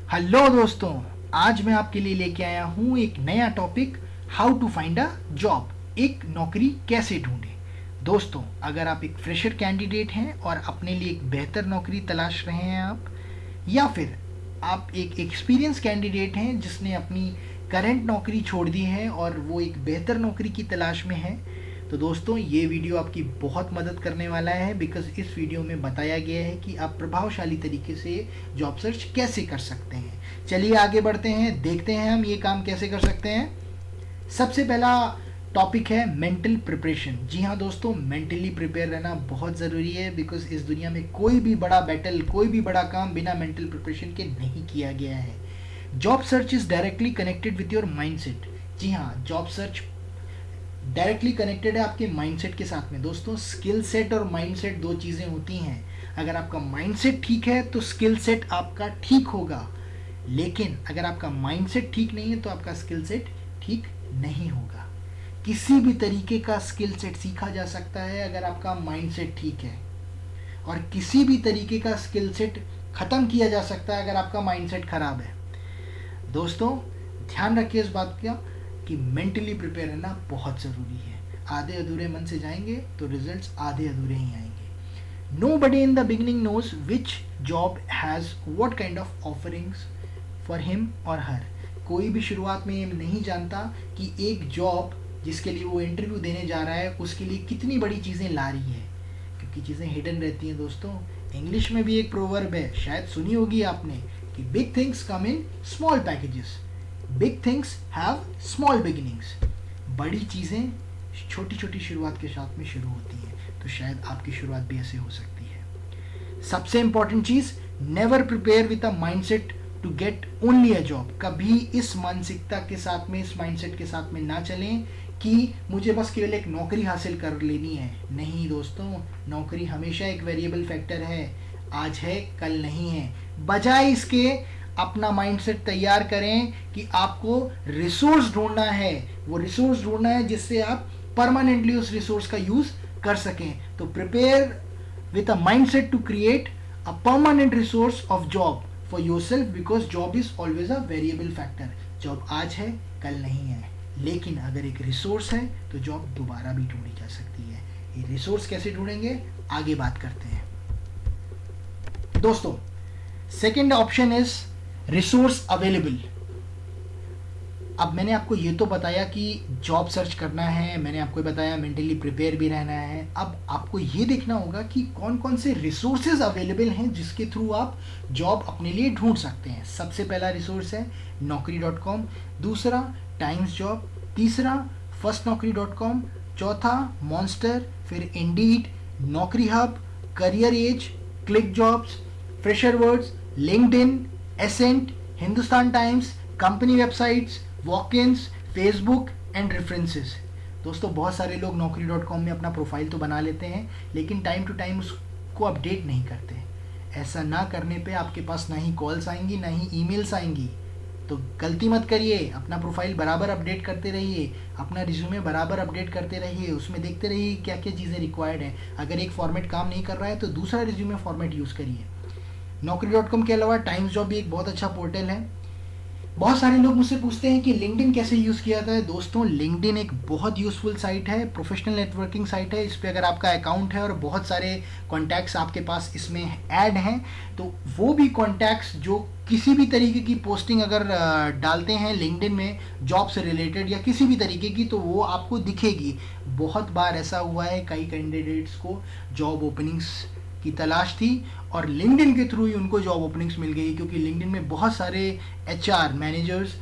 Hello दोस्तों, आज मैं आपके लिए लेके आया हूँ एक नया topic, how to find a job. एक नौकरी कैसे ढूंढें। दोस्तों, अगर आप एक फ्रेशर कैंडिडेट हैं और अपने लिए एक बेहतर नौकरी तलाश रहे हैं आप, या फिर आप एक एक्सपीरियंस कैंडिडेट हैं जिसने अपनी करंट नौकरी छोड़ दी है और वो एक बेहतर नौकरी की तलाश में है, तो दोस्तों ये वीडियो आपकी बहुत मदद करने वाला है। बिकॉज इस वीडियो में बताया गया है कि आप प्रभावशाली तरीके से जॉब सर्च कैसे कर सकते हैं। चलिए आगे बढ़ते हैं, देखते हैं हम ये काम कैसे कर सकते हैं। सबसे पहला टॉपिक है मेंटल प्रिपरेशन। जी हाँ दोस्तों, मेंटली प्रिपेयर रहना बहुत ज़रूरी है। बिकॉज इस दुनिया में कोई भी बड़ा बैटल, कोई भी बड़ा काम बिना मेंटल प्रिपरेशन के नहीं किया गया है। Job search is directly connected with your mindset. जी हाँ, जॉब सर्च डायरेक्टली कनेक्टेड है आपके माइंडसेट के साथ में। दोस्तों, स्किल सेट और माइंडसेट दो चीज़ें होती हैं। अगर आपका माइंडसेट ठीक है तो स्किल सेट आपका ठीक होगा, लेकिन अगर आपका माइंडसेट ठीक नहीं है तो आपका स्किल सेट ठीक नहीं होगा। किसी भी तरीके का स्किल सेट सीखा जा सकता है अगर आपका माइंडसेट ठीक है, और किसी भी तरीके का स्किल सेट ख़त्म किया जा सकता है अगर आपका माइंडसेट खराब है। दोस्तों, ध्यान रखिए इस बात का कि मेंटली प्रिपेयर रहना बहुत ज़रूरी है। आधे अधूरे मन से जाएंगे तो रिजल्ट्स आधे अधूरे ही आएंगे। Nobody in the beginning knows which job has what kind of offerings for him or her। कोई भी शुरुआत में ये नहीं जानता कि एक जॉब जिसके लिए वो इंटरव्यू देने जा रहा है उसके लिए कितनी बड़ी चीज़ें ला रही है, क्योंकि चीज़ें हिडन रहती हैं। दोस्तों, इंग्लिश में भी एक प्रोवर्ब है, शायद सुनी होगी आपने, कि big things come in small packages, big things have small beginnings. बड़ी चीज़ें छोटी छोटी शुरुआत के साथ में शुरू होती हैं, तो शायद आपकी शुरुआत भी ऐसे हो सकती है। सबसे इंपॉर्टेंट चीज़, never prepare with a mindset to get only a job. कभी इस मानसिकता के साथ में, इस माइंडसेट के साथ में ना चलें कि मुझे बस केवल एक नौकरी हासिल कर लेनी है। नहीं दोस्तों, नौकरी हमेशा एक वेरिएबल फैक्टर है, आज है कल नहीं है। बजाय इसके अपना माइंडसेट तैयार करें कि आपको रिसोर्स ढूंढना है। वो रिसोर्स ढूंढना है जिससे आप परमानेंटली उस रिसोर्स का यूज कर सकें। तो prepare with a mindset to create a permanent resource of job for yourself, because job is always a variable factor. Job आज है कल नहीं है, लेकिन अगर एक रिसोर्स है तो जॉब दोबारा भी ढूंढी जा सकती है। ये रिसोर्स कैसे ढूंढेंगे, आगे बात करते हैं। दोस्तों, second option is resource available. अब मैंने आपको ये तो बताया कि जॉब सर्च करना है, मैंने आपको बताया मेंटली प्रिपेयर भी रहना है। अब आपको ये देखना होगा कि कौन कौन से रिसोर्सेज अवेलेबल हैं जिसके थ्रू आप जॉब अपने लिए ढूंढ सकते हैं। सबसे पहला रिसोर्स है naukri.com, दूसरा टाइम्स जॉब, तीसरा firstnaukri.com, चौथा मॉन्स्टर, फिर Indeed, Naukri hub, career age, click jobs, fresher words, LinkedIn, Ascent, Hindustan Times, company websites, walk-ins, Facebook and references. दोस्तों, बहुत सारे लोग naukri.com में अपना प्रोफाइल तो बना लेते हैं, लेकिन टाइम टू टाइम उसको अपडेट नहीं करते। ऐसा ना करने पे आपके पास ना ही कॉल्स आएंगी ना ही ईमेल्स आएंगी। तो गलती मत करिए, अपना प्रोफाइल बराबर अपडेट करते रहिए, अपना रिज्यूमे बराबर अपडेट करते रहिए, उसमें देखते रहिए क्या क्या चीज़ें रिक्वायर्ड है। अगर एक फॉर्मेट काम नहीं कर रहा है तो दूसरा रिज्यूमे फॉर्मेट यूज़ करिए। naukri.com के अलावा टाइम्स जॉब भी एक बहुत अच्छा पोर्टल है। बहुत सारे लोग मुझसे पूछते हैं कि लिंक्डइन कैसे यूज़ किया जाता है। दोस्तों, लिंक्डइन एक बहुत यूज़फुल साइट है, प्रोफेशनल नेटवर्किंग साइट है। इस पर अगर आपका अकाउंट है और बहुत सारे कॉन्टैक्ट्स आपके पास इसमें ऐड हैं, तो वो भी कॉन्टैक्ट्स जो किसी भी तरीके की पोस्टिंग अगर डालते हैं लिंक्डइन में जॉब से रिलेटेड या किसी भी तरीके की, तो वो आपको दिखेगी। बहुत बार ऐसा हुआ है, कई कैंडिडेट्स को जॉब ओपनिंग्स की तलाश थी और लिंक्डइन के थ्रू ही उनको जॉब ओपनिंग्स मिल गई, क्योंकि लिंक्डइन में बहुत सारे एचआर मैनेजर्स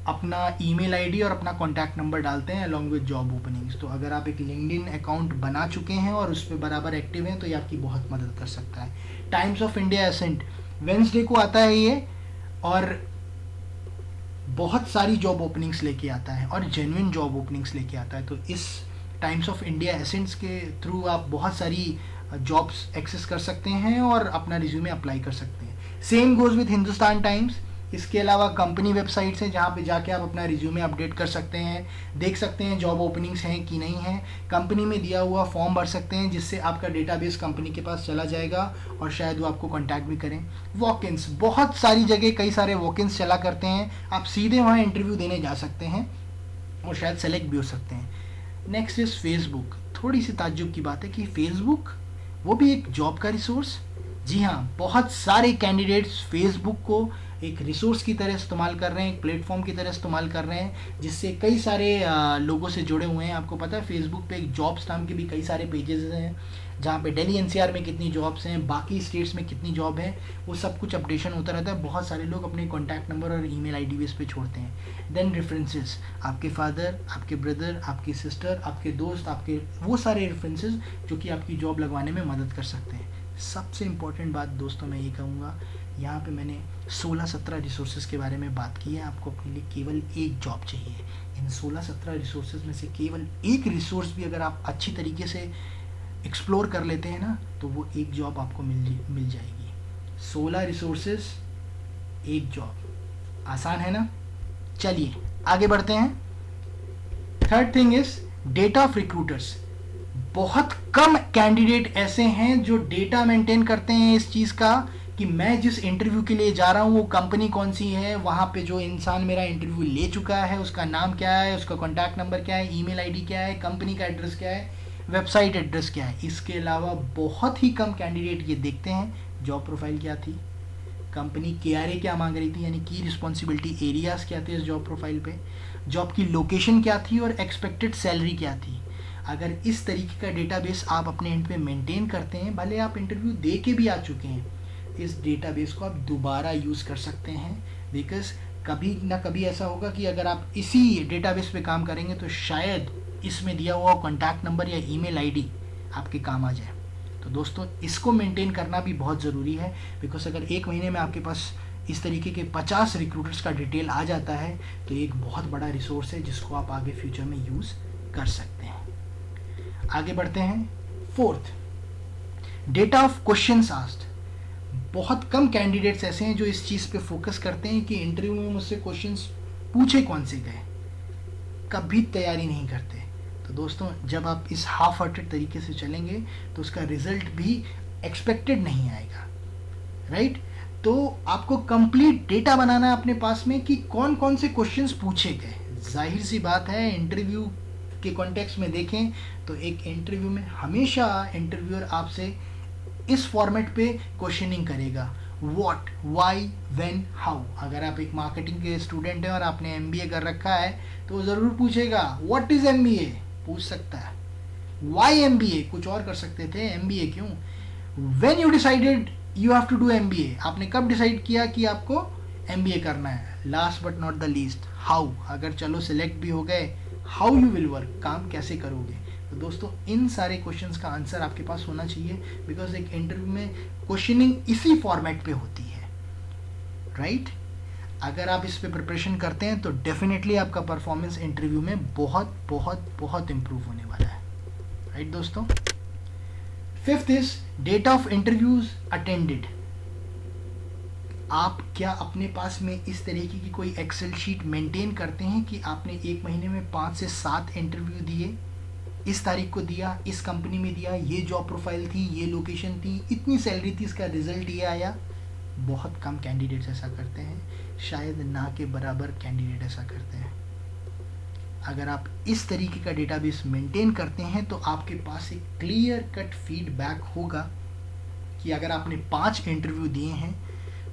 अपना ईमेल आईडी और अपना कॉन्टैक्ट नंबर डालते हैं अलॉन्ग विद जॉब ओपनिंग्स। तो अगर आप एक लिंक्डइन अकाउंट बना चुके हैं और उस पर बराबर एक्टिव हैं तो ये आपकी बहुत मदद कर सकता है। Times of India Ascent Wednesday को आता है ये, और बहुत सारी जॉब ओपनिंग्स लेके आता है और जेन्युइन जॉब ओपनिंग्स लेके आता है। तो इस टाइम्स ऑफ इंडिया एसेंट्स के थ्रू आप बहुत सारी जॉब्स एक्सेस कर सकते हैं और अपना रिज्यूमे अप्लाई कर सकते हैं। Same goes with Hindustan times. इसके अलावा कंपनी वेबसाइट्स है जहाँ पे जाके आप अपना रिज्यूमे अपडेट कर सकते हैं, देख सकते हैं जॉब ओपनिंग्स हैं कि नहीं हैं, कंपनी में दिया हुआ फॉर्म भर सकते हैं जिससे आपका डेटाबेस कंपनी के पास चला जाएगा और शायद वो आपको कॉन्टैक्ट भी करें। वॉक-इन्स, बहुत सारी जगह कई सारे वॉक-इन्स चला करते हैं, आप सीधे वहाँ इंटरव्यू देने जा सकते हैं और शायद सेलेक्ट भी हो सकते हैं। Next is Facebook. थोड़ी सी ताज्जुब की बात है कि फेसबुक वो भी एक जॉब का रिसोर्स। जी हाँ, बहुत सारे कैंडिडेट्स फेसबुक को एक रिसोर्स की तरह इस्तेमाल कर रहे हैं, एक प्लेटफॉर्म की तरह इस्तेमाल कर रहे हैं, जिससे कई सारे लोगों से जुड़े हुए हैं। आपको पता है फेसबुक पे एक जॉब्स नाम के भी कई सारे पेजेस हैं जहाँ पे दिल्ली एनसीआर में कितनी जॉब्स हैं, बाकी स्टेट्स में कितनी जॉब है, वो सब कुछ अपडेशन होता रहता है। बहुत सारे लोग अपने कॉन्टैक्ट नंबर और ईमेल आईडी भी इस पे छोड़ते हैं। देन रेफरेंसेस, आपके फादर, आपके ब्रदर, आपकी सिस्टर, आपके दोस्त, आपके वो सारे रेफरेंसेस जो कि आपकी जॉब लगवाने में मदद कर सकते हैं। सबसे इम्पॉर्टेंट बात दोस्तों मैं ये कहूँगा, यहाँ पे मैंने 16-17 रिसोर्सेज के बारे में बात की है। आपको अपने लिए केवल एक जॉब चाहिए। इन 16-17 रिसोर्सेज में से केवल एक रिसोर्स भी अगर आप अच्छी तरीके से एक्सप्लोर कर लेते हैं ना, तो वो एक जॉब आपको मिल जाएगी। 16 रिसोर्सेज, एक जॉब, आसान है ना? चलिए आगे बढ़ते हैं। Third thing is data of recruiters. बहुत कम कैंडिडेट ऐसे हैं जो डेटा मेंटेन करते हैं इस चीज़ का कि मैं जिस इंटरव्यू के लिए जा रहा हूँ वो कंपनी कौन सी है, वहाँ पे जो इंसान मेरा इंटरव्यू ले चुका है उसका नाम क्या है, उसका कॉन्टैक्ट नंबर क्या है, ईमेल आईडी क्या है, कंपनी का एड्रेस क्या है, वेबसाइट एड्रेस क्या है। इसके अलावा बहुत ही कम कैंडिडेट ये देखते हैं जॉब प्रोफाइल क्या थी, कंपनी KRA क्या मांग रही थी, यानी की रिस्पॉन्सिबिलिटी एरियाज क्या थे इस जॉब प्रोफाइल पे, जॉब की लोकेशन क्या थी और एक्सपेक्टेड सैलरी क्या थी। अगर इस तरीके का डेटाबेस आप अपने एंड पे मेंटेन करते हैं, भले आप इंटरव्यू दे के भी आ चुके हैं, इस डेटाबेस को आप दोबारा यूज़ कर सकते हैं। बिकॉज कभी ना कभी ऐसा होगा कि अगर आप इसी डेटाबेस पे काम करेंगे तो शायद इसमें दिया हुआ कॉन्टैक्ट नंबर या ईमेल आईडी आपके काम आ जाए। तो दोस्तों इसको मेंटेन करना भी बहुत ज़रूरी है, बिकॉज अगर एक महीने में आपके पास इस तरीके के 50 रिक्रूटर्स का डिटेल आ जाता है तो एक बहुत बड़ा रिसोर्स है जिसको आप आगे फ्यूचर में यूज़ कर सकते हैं। आगे बढ़ते हैं। Fourth, data of questions asked. बहुत कम कैंडिडेट्स ऐसे हैं जो इस चीज़ पे फोकस करते हैं कि इंटरव्यू में मुझसे क्वेश्चंस पूछे कौन से गए, कभी तैयारी नहीं करते। तो दोस्तों जब आप इस हाफ हार्टेड तरीके से चलेंगे तो उसका रिजल्ट भी एक्सपेक्टेड नहीं आएगा, राइट? तो आपको कंप्लीट डेटा बनाना है अपने पास में कि कौन कौन से क्वेश्चंस पूछे गए। जाहिर सी बात है, इंटरव्यू के कॉन्टेक्स्ट में देखें तो एक इंटरव्यू में हमेशा इंटरव्यूअर आपसे इस फॉर्मेट पे क्वेश्चनिंग करेगा, व्हाट, व्हाई, व्हेन, हाउ। अगर आप एक मार्केटिंग के स्टूडेंट हैं और आपने MBA कर रखा है तो वो ज़रूर पूछेगा व्हाट इज़ MBA, पूछ सकता है। व्हाई MBA, कुछ और कर सकते थे, MBA क्यों। When you decided you have to do MBA, आपने कब डिसाइड किया कि आपको MBA करना है। Last but not the least, how, अगर चलो सिलेक्ट भी हो गए, हाउ यू विल वर्क, काम कैसे करोगे। तो दोस्तों इन सारे क्वेश्चंस का आंसर आपके पास होना चाहिए, बिकॉज एक इंटरव्यू में क्वेश्चनिंग इसी फॉर्मेट पे होती है, राइट? अगर आप इस पे प्रिपरेशन करते हैं तो डेफिनेटली आपका परफॉर्मेंस इंटरव्यू में बहुत बहुत बहुत इम्प्रूव होने वाला है, राइट दोस्तों? Fifth is data of interviews attended. आप क्या अपने पास में इस तरीके की कोई एक्सेल शीट मेंटेन करते हैं कि आपने एक महीने में 5 से 7 इंटरव्यू दिए, इस तारीख को दिया, इस कंपनी में दिया, ये जॉब प्रोफाइल थी, ये लोकेशन थी, इतनी सैलरी थी, इसका रिजल्ट ये आया। बहुत कम कैंडिडेट्स ऐसा करते हैं, शायद ना के बराबर कैंडिडेट ऐसा करते हैं। अगर आप इस तरीके का डेटाबेस मेंटेन करते हैं तो आपके पास एक क्लियर कट फीडबैक होगा कि अगर आपने 5 इंटरव्यू दिए हैं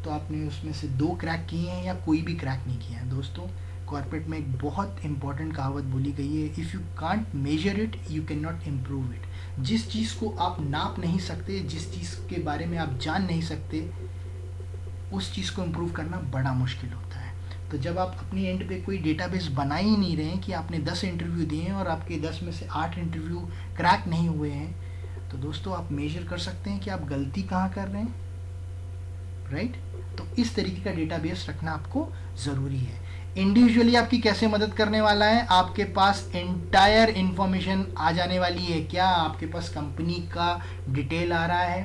तो आपने उसमें से 2 क्रैक किए हैं या कोई भी क्रैक नहीं किया है। दोस्तों कॉर्पोरेट में एक बहुत इंपॉर्टेंट कहावत बोली गई है, if you can't measure it you can not improve it. जिस चीज़ को आप नाप नहीं सकते, जिस चीज़ के बारे में आप जान नहीं सकते, उस चीज़ को इम्प्रूव करना बड़ा मुश्किल होता है। तो जब आप अपनी एंड पे कोई डेटाबेस बना ही नहीं रहे हैं कि आपने 10 इंटरव्यू दिए हैं और आपके 10 में से 8 इंटरव्यू क्रैक नहीं हुए हैं, तो दोस्तों आप मेजर कर सकते हैं कि आप गलती कहाँ कर रहे हैं, राइट? तो इस तरीके का डेटाबेस रखना आपको ज़रूरी है। इंडिविजुअली आपकी कैसे मदद करने वाला है, आपके पास एंटायर इंफॉर्मेशन आ जाने वाली है। क्या आपके पास कंपनी का डिटेल आ रहा है,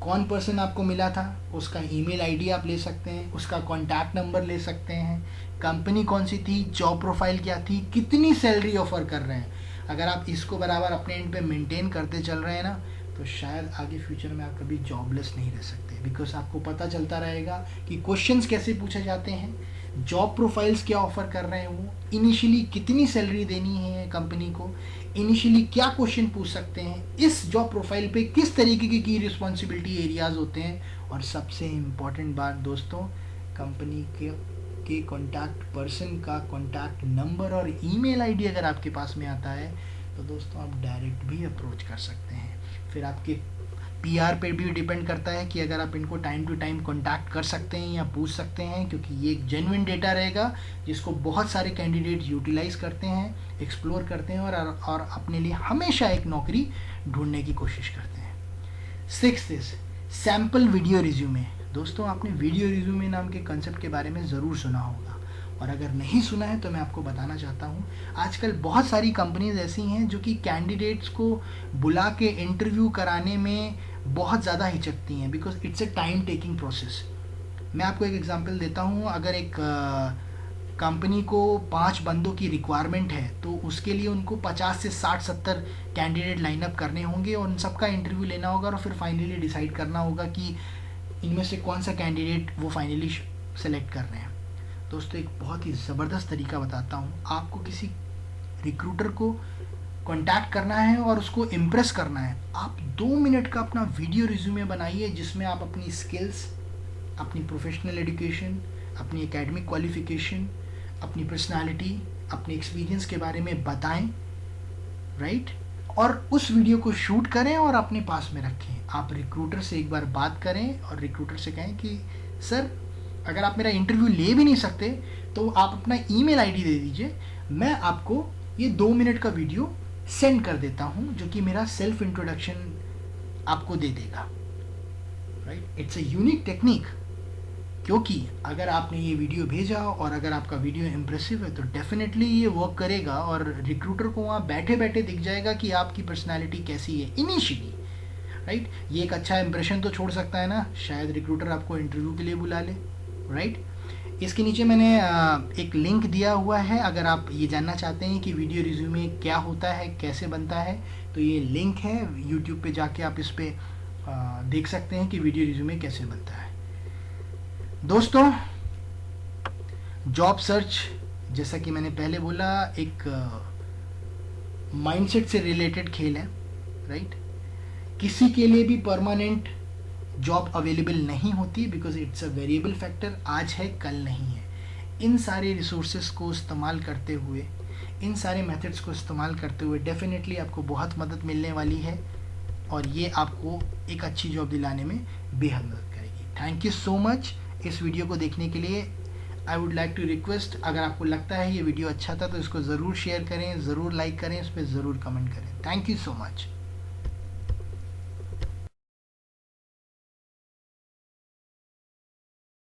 कौन पर्सन आपको मिला था, उसका ईमेल आईडी आप ले सकते हैं, उसका कॉन्टैक्ट नंबर ले सकते हैं, कंपनी कौन सी थी, जॉब प्रोफाइल क्या थी, कितनी सैलरी ऑफर कर रहे हैं। अगर आप इसको बराबर अपने एंड पे मेंटेन करते चल रहे हैं ना, तो शायद आगे फ्यूचर में आप कभी जॉबलेस नहीं रह सकते, बिकॉज आपको पता चलता रहेगा कि क्वेश्चंस कैसे पूछे जाते हैं, जॉब प्रोफाइल्स क्या ऑफर कर रहे हैं वो, इनिशियली कितनी सैलरी देनी है कंपनी को, इनिशियली क्या क्वेश्चन पूछ सकते हैं, इस जॉब प्रोफाइल पे किस तरीके की रिस्पॉन्सिबिलिटी एरियाज होते हैं, और सबसे इम्पॉर्टेंट बात दोस्तों, कंपनी के कॉन्टैक्ट पर्सन का कॉन्टैक्ट नंबर और ईमेल आईडी अगर आपके पास में आता है तो दोस्तों आप डायरेक्ट भी अप्रोच कर सकते हैं। फिर आपके पीआर पे भी डिपेंड करता है कि अगर आप इनको टाइम टू टाइम कांटेक्ट कर सकते हैं या पूछ सकते हैं, क्योंकि ये एक जेन्युइन डेटा रहेगा जिसको बहुत सारे कैंडिडेट यूटिलाइज करते हैं, एक्सप्लोर करते हैं और अपने लिए हमेशा एक नौकरी ढूंढने की कोशिश करते हैं। 6 इज सैम्पल वीडियो रिज्यूमे। दोस्तों आपने वीडियो रिज्यूमे नाम के कंसेप्ट के बारे में ज़रूर सुना होगा, और अगर नहीं सुना है तो मैं आपको बताना चाहता हूँ। आजकल बहुत सारी कंपनीज ऐसी हैं जो कि कैंडिडेट्स को बुला के इंटरव्यू कराने में बहुत ज़्यादा हिचकती हैं, because it's a time taking process. मैं आपको एक एग्जांपल देता हूँ। अगर एक कंपनी को 5 बंदों की रिक्वायरमेंट है तो उसके लिए उनको 50 से 60-70 कैंडिडेट लाइनअप करने होंगे और उन सबका इंटरव्यू लेना होगा और फिर फाइनली डिसाइड करना होगा कि इनमें से कौन सा कैंडिडेट वो फाइनली सेलेक्ट कर रहे हैं। दोस्तों एक बहुत ही ज़बरदस्त तरीका बताता हूँ। आपको किसी रिक्रूटर को कांटेक्ट करना है और उसको इम्प्रेस करना है, आप 2 मिनट का अपना वीडियो रिज्यूमे बनाइए जिसमें आप अपनी स्किल्स, अपनी प्रोफेशनल एजुकेशन, अपनी एकेडमिक क्वालिफिकेशन, अपनी पर्सनालिटी, अपने एक्सपीरियंस के बारे में बताएं, राइट? और उस वीडियो को शूट करें और अपने पास में रखें। आप रिक्रूटर से एक बार बात करें और रिक्रूटर से कहें कि सर अगर आप मेरा इंटरव्यू ले भी नहीं सकते तो आप अपना ईमेल आईडी दे दीजिए, मैं आपको ये 2 मिनट का वीडियो सेंड कर देता हूँ जो कि मेरा सेल्फ इंट्रोडक्शन आपको दे देगा, right? It's a unique technique, क्योंकि अगर आपने ये वीडियो भेजा और अगर आपका वीडियो इम्प्रेसिव है तो डेफिनेटली ये वर्क करेगा और रिक्रूटर को वहाँ बैठे बैठे दिख जाएगा कि आपकी पर्सनैलिटी कैसी है इनिशियली, राइट? ये एक अच्छा इंप्रेशन तो छोड़ सकता है ना, शायद रिक्रूटर आपको इंटरव्यू के लिए बुला ले, राइट? इसके नीचे मैंने एक लिंक दिया हुआ है, अगर आप ये जानना चाहते हैं कि वीडियो रिज्यूमे क्या होता है, कैसे बनता है, तो ये लिंक है, यूट्यूब पे जाके आप इस पर देख सकते हैं कि वीडियो रिज्यूमे कैसे बनता है। दोस्तों जॉब सर्च, जैसा कि मैंने पहले बोला, एक माइंडसेट से रिलेटेड खेल है, राइट? किसी के लिए भी परमानेंट जॉब अवेलेबल नहीं होती, because it's a variable factor, आज है कल नहीं है। इन सारे रिसोर्सेज को इस्तेमाल करते हुए, इन सारे मेथड्स को इस्तेमाल करते हुए डेफिनेटली आपको बहुत मदद मिलने वाली है और ये आपको एक अच्छी जॉब दिलाने में बेहद मदद करेगी। थैंक यू सो मच इस वीडियो को देखने के लिए। I would like to request, अगर आपको लगता है ये वीडियो अच्छा था तो इसको ज़रूर शेयर करें, ज़रूर लाइक करें, इस पर ज़रूर कमेंट करें। Thank you so much.